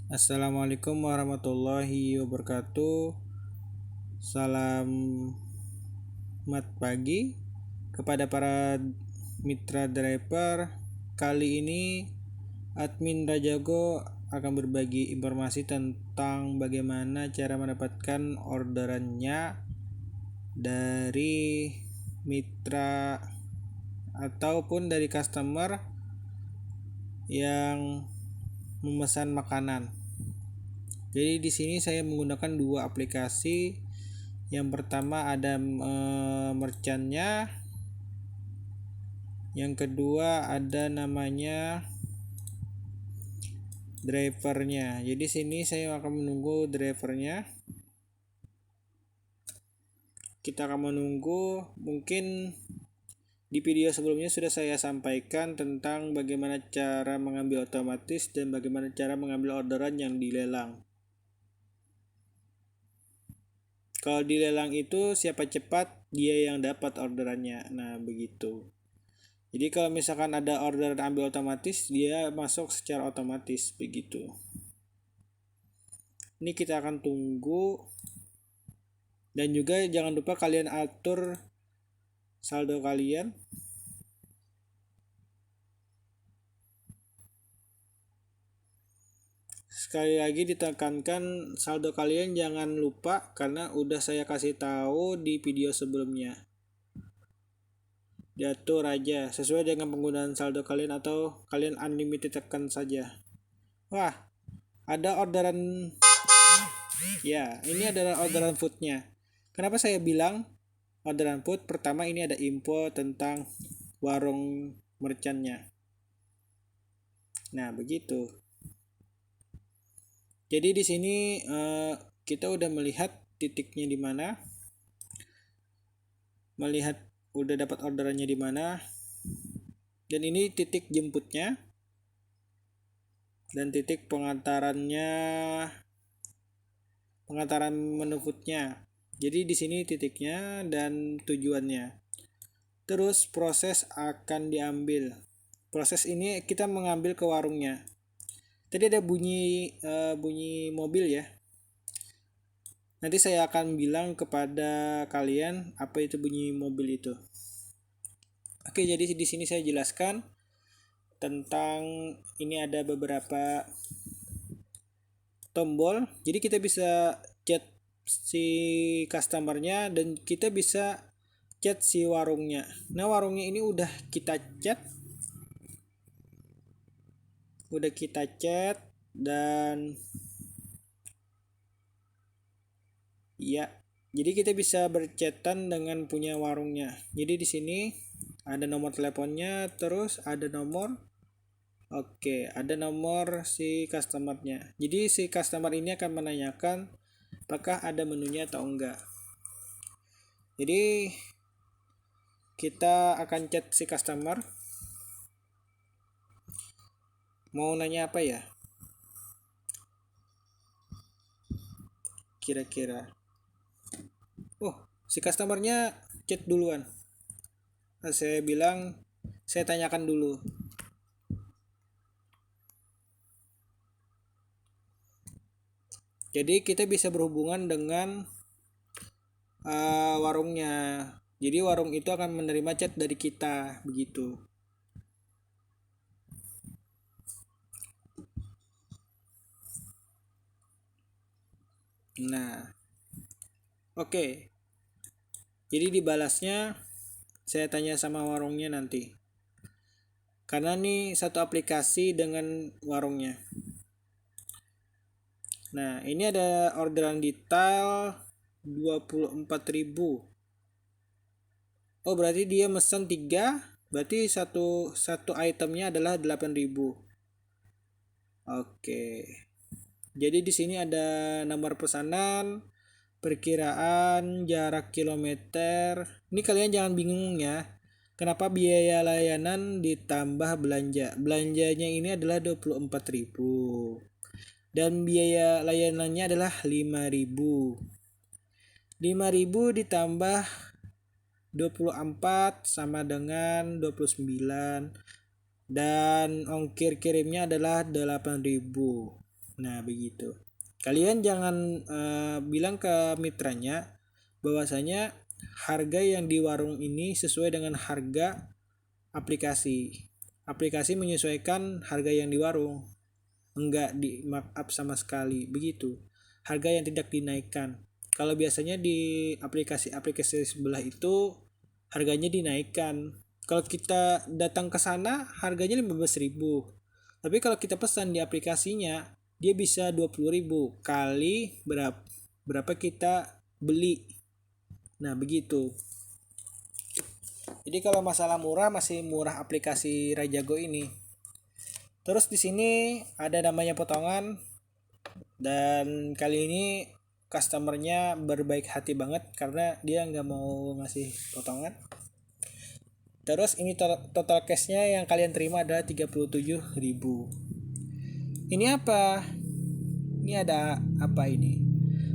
Assalamualaikum warahmatullahi wabarakatuh. Selamat pagi kepada para mitra driver. Kali ini admin Rajago akan berbagi informasi tentang bagaimana cara mendapatkan orderannya dari mitra ataupun dari customer yang memesan makanan. Jadi di sini saya menggunakan dua aplikasi. Yang pertama ada merchantnya, yang kedua ada namanya drivernya. Jadi sini saya akan menunggu drivernya. Kita akan menunggu. Mungkin di video sebelumnya sudah saya sampaikan tentang bagaimana cara mengambil otomatis dan bagaimana cara mengambil orderan yang dilelang. Kalau dilelang itu siapa cepat dia yang dapat orderannya. Nah, begitu. Jadi kalau misalkan ada order ambil otomatis, dia masuk secara otomatis begitu. Ini kita akan tunggu. Dan juga jangan lupa kalian atur saldo kalian. Sekali lagi ditekankan saldo kalian jangan lupa karena udah saya kasih tahu di video sebelumnya. Diatur aja sesuai dengan penggunaan saldo kalian atau kalian unlimited tekan saja. Wah, ada orderan. Ya, ini adalah orderan foodnya. Kenapa saya bilang orderan food? Pertama ini ada info tentang warung merchantnya. Nah, begitu. Jadi di sini kita udah melihat titiknya di mana, melihat udah dapat orderannya di mana, dan ini titik jemputnya dan titik pengantaran menu foodnya. Jadi di sini titiknya dan tujuannya. Terus proses akan diambil. Proses ini kita mengambil ke warungnya. Tadi ada bunyi mobil ya. Nanti saya akan bilang kepada kalian apa itu bunyi mobil itu. Oke, jadi di sini saya jelaskan tentang ini ada beberapa tombol. Jadi kita bisa chat si customernya dan kita bisa chat si warungnya. Nah, warungnya ini udah kita chat dan ya, jadi kita bisa berchatan dengan punya warungnya. Jadi di sini ada nomor teleponnya, terus ada nomor ada nomor si customernya. Jadi si customer ini akan menanyakan apakah ada menunya atau enggak. Jadi kita akan chat si customer. Mau nanya apa ya? Kira-kira. Oh, si customernya chat duluan. Nah, saya bilang, saya tanyakan dulu. Jadi kita bisa berhubungan dengan warungnya. Jadi warung itu akan menerima chat dari kita, begitu. Nah, oke. Jadi dibalasnya saya tanya sama warungnya nanti. Karena nih satu aplikasi dengan warungnya. Nah, ini ada orderan detail 24.000. Oh, berarti dia mesen 3, berarti satu itemnya adalah 8.000. Oke. Jadi di sini ada nomor pesanan, perkiraan jarak kilometer. Ini kalian jangan bingung ya. Kenapa biaya layanan ditambah belanja? Belanjanya ini adalah 24.000. Dan biaya layanannya adalah 5.000. 5.000 ditambah 24 sama dengan 29. Dan ongkir kirimnya adalah 8.000. Nah, begitu. Kalian jangan bilang ke mitranya bahwasanya harga yang di warung ini sesuai dengan harga aplikasi. Aplikasi menyesuaikan harga yang di warung, enggak di markup sama sekali, begitu. Harga yang tidak dinaikkan. Kalau biasanya di aplikasi-aplikasi sebelah itu harganya dinaikkan. Kalau kita datang ke sana harganya 15.000. Tapi kalau kita pesan di aplikasinya dia bisa 20.000 kali berapa kita beli. Nah, begitu. Jadi kalau masalah murah masih murah aplikasi Rajago ini. Terus di sini ada namanya potongan, dan kali ini customernya berbaik hati banget karena dia nggak mau ngasih potongan. Terus ini total cashnya yang kalian terima adalah 37.000. Ini apa? Ini ada apa ini?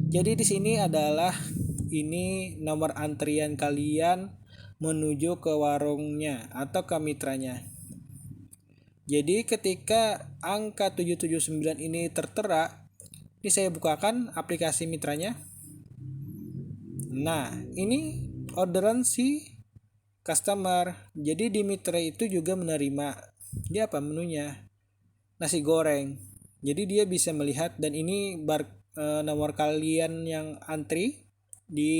Jadi di sini adalah ini nomor antrian kalian menuju ke warungnya atau ke mitranya. Jadi ketika angka 779 ini tertera, ini saya bukakan aplikasi mitranya. Nah, ini orderan si customer. Jadi di mitra itu juga menerima dia apa menunya? Nasi goreng. Jadi dia bisa melihat, dan ini nomor kalian yang antri di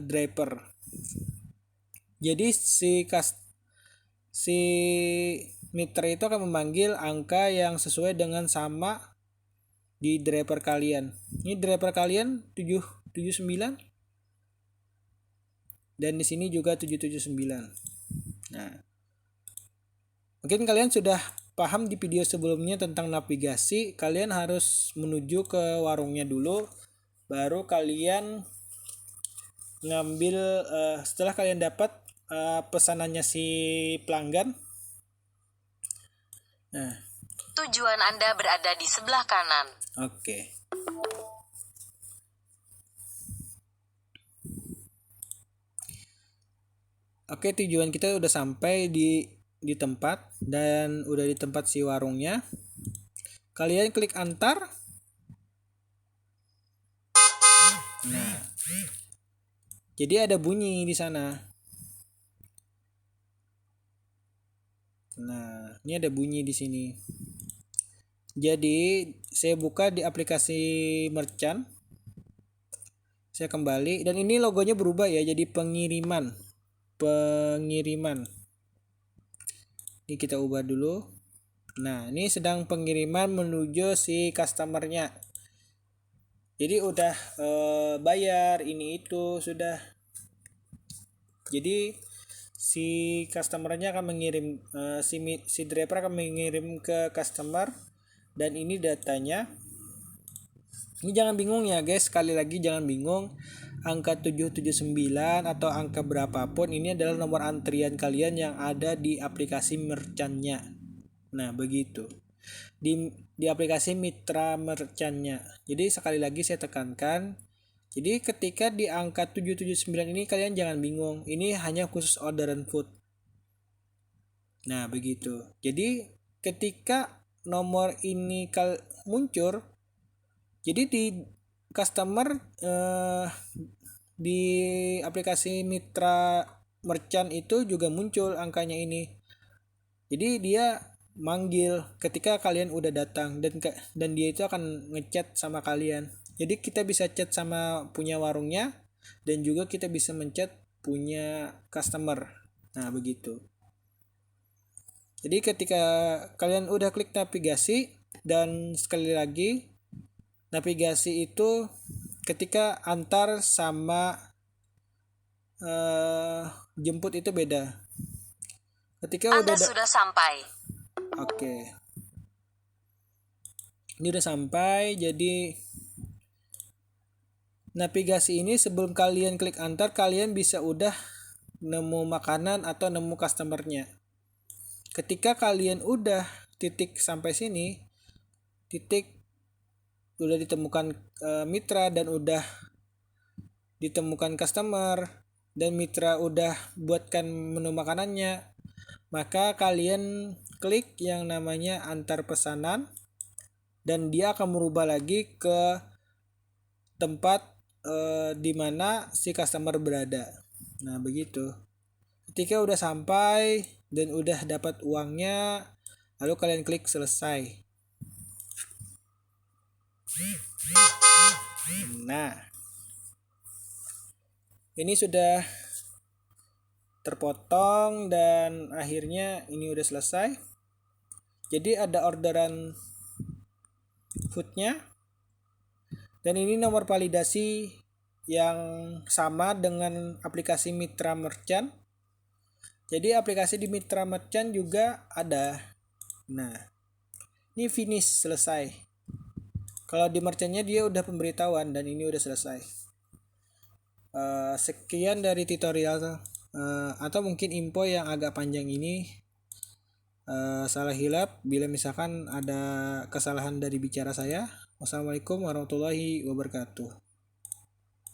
driver. Jadi si mitra itu akan memanggil angka yang sesuai dengan sama di driver kalian. Ini driver kalian 779 dan di sini juga 779. Nah, mungkin kalian sudah paham di video sebelumnya tentang navigasi. Kalian harus menuju ke warungnya dulu, baru kalian ngambil setelah kalian dapat pesanannya si pelanggan. Nah, tujuan Anda berada di sebelah kanan. Oke. Oke, tujuan kita udah sampai di tempat, dan udah di tempat si warungnya. Kalian klik antar. Nah, jadi ada bunyi di sana. Nah, ini ada bunyi di sini. Jadi saya buka di aplikasi merchant. Saya kembali, dan ini logonya berubah ya, jadi pengiriman. Ini kita ubah dulu. Nah, ini sedang pengiriman menuju si customernya. Jadi udah bayar ini itu sudah. Jadi si customernya akan mengirim si driver akan mengirim ke customer, dan ini datanya. Ini jangan bingung ya guys, sekali lagi jangan bingung. Angka 779 atau angka berapapun ini adalah nomor antrian kalian yang ada di aplikasi merchantnya. Nah, begitu. Di aplikasi mitra merchantnya. Jadi sekali lagi saya tekankan. Jadi ketika di angka 779 ini kalian jangan bingung. Ini hanya khusus orderan food. Nah, begitu. Jadi ketika nomor ini muncul, jadi di customer di aplikasi mitra merchant itu juga muncul angkanya ini. Jadi dia manggil ketika kalian udah datang, dan dia itu akan ngechat sama kalian. Jadi kita bisa chat sama punya warungnya, dan juga kita bisa menchat punya customer. Nah, begitu. Jadi ketika kalian udah klik navigasi, dan sekali lagi navigasi itu ketika antar sama jemput itu beda. Ketika Anda sudah sampai. Oke. Ini udah sampai. Jadi navigasi ini sebelum kalian klik antar, kalian bisa udah nemu makanan atau nemu customernya. Ketika kalian udah titik sampai sini, titik udah ditemukan mitra dan udah ditemukan customer, dan mitra udah buatkan menu makanannya, maka kalian klik yang namanya antar pesanan dan dia akan merubah lagi ke tempat di mana si customer berada. Nah, begitu. Ketika udah sampai dan udah dapat uangnya, lalu kalian klik selesai. Nah, ini sudah terpotong dan akhirnya ini udah selesai. Jadi ada orderan foodnya dan ini nomor validasi yang sama dengan aplikasi Mitra Merchant. Jadi aplikasi di Mitra Merchant juga ada. Nah, ini finish, selesai. Kalau di merchantnya dia udah pemberitahuan dan ini udah selesai. Sekian dari tutorial atau mungkin info yang agak panjang ini. Salah hilap bila misalkan ada kesalahan dari bicara saya. Wassalamualaikum warahmatullahi wabarakatuh.